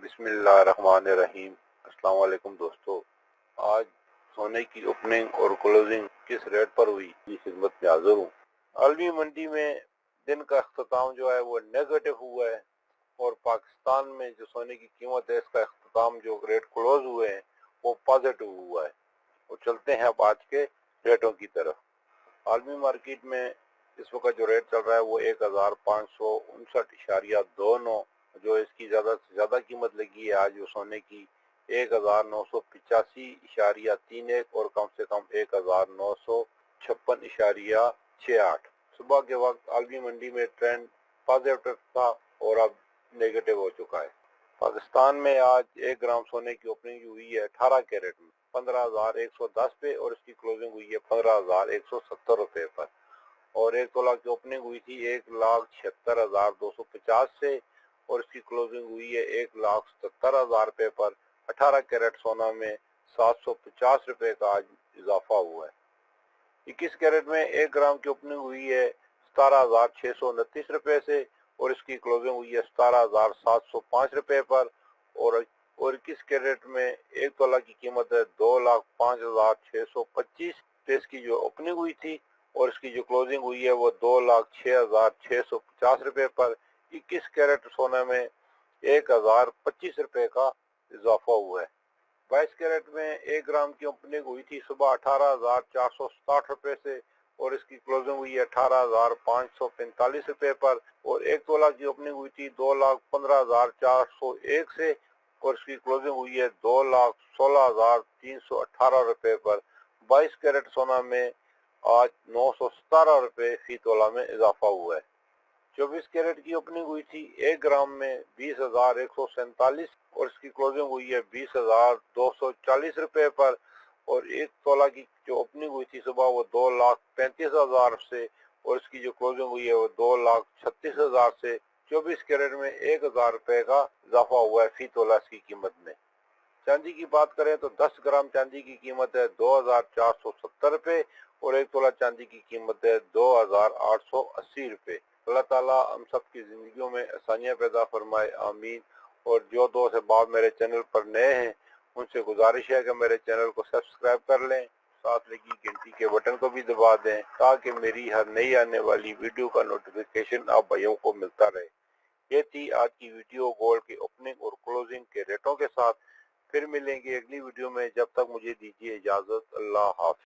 बिस्मिल्लाहिर्रहमानिर्रहीम। अस्सलाम वालेकुम दोस्तों, आज सोने की ओपनिंग और क्लोजिंग किस रेट पर हुई की खिदमत में हाजिर हूँ। आलमी मंडी में दिन का अख्ताम जो है वो नेगेटिव हुआ है और पाकिस्तान में जो सोने की कीमत है इसका अख्ताम जो रेट क्लोज हुए हैं वो पॉजिटिव हुआ है। और चलते हैं अब आज के रेटों की तरफ। आलमी मार्केट में इस वक्त जो रेट चल रहा है वो 1559.29, जो इसकी ज्यादा से ज्यादा कीमत लगी है आज वो सोने की 1985.31 और कम से कम 1956.68। सुबह के वक्त आलमी मंडी में ट्रेंड पॉजिटिव था और अब नेगेटिव हो चुका है। पाकिस्तान में आज 1 ग्राम सोने की ओपनिंग हुई है 18 कैरेट में 15,110 पे और इसकी क्लोजिंग हुई है 15,170 रुपए पर। और 1 तोला की ओपनिंग हुई थी 1,76,250 से और इसकी क्लोजिंग हुई है 1,77,000 रुपए पर। 18 कैरेट सोना में 750 रुपए का आज इजाफा हुआ है। 21 कैरेट में 1 ग्राम की ओपनिंग हुई है 17,629 रुपए से और इसकी क्लोजिंग हुई है 17,705 रुपए पर। और 21 कैरेट में 1 तोला की कीमत है 2,05,625। इसकी जो ओपनिंग हुई थी और इसकी जो क्लोजिंग हुई है वो 2,06,650 रुपए पर। 21 कैरेट सोना में 1,025 रुपए का इजाफा हुआ है। 22 कैरेट में 1 ग्राम की ओपनिंग हुई थी सुबह 18,460 रुपए से और इसकी क्लोजिंग हुई है 18,545 रुपए पर। और 1 तोला की ओपनिंग हुई थी 2,15,401 से और इसकी क्लोजिंग हुई है 2,16,318 रुपए पर। 22 कैरेट सोना में आज 917 रुपए फी तोला में इजाफा हुआ है। 24 कैरेट की ओपनिंग हुई थी 1 ग्राम में 20,147 और इसकी क्लोजिंग हुई है 20,240 रुपए पर। और 1 तोला की जो ओपनिंग हुई थी सुबह वो 2,35,000 से और इसकी जो क्लोजिंग हुई है वो 2,36,000 से। 24 कैरेट में 1,000 रुपए का इजाफा हुआ है फी तोला इसकी कीमत में। चांदी की बात करें तो 10 ग्राम चांदी की कीमत है 2,470 रुपए और 1 तोला चांदी की कीमत है 2,880 रुपए। अल्लाह ताला हम सब की जिंदगियों में आसानियां पैदा फरमाए, आमीन। और जो दोस्त अहबाब मेरे चैनल पर नए हैं उनसे गुजारिश है कि मेरे चैनल को सब्सक्राइब कर लें, साथ लगी घंटी के बटन को भी दबा दें ताकि मेरी हर नई आने वाली वीडियो का नोटिफिकेशन आप भाइयों को मिलता रहे। ये थी आज की वीडियो गोल्ड की ओपनिंग और क्लोजिंग के रेटों के साथ। फिर मिलेंगे अगली वीडियो में, जब तक मुझे दीजिए इजाजत। अल्लाह हाफ़िज़।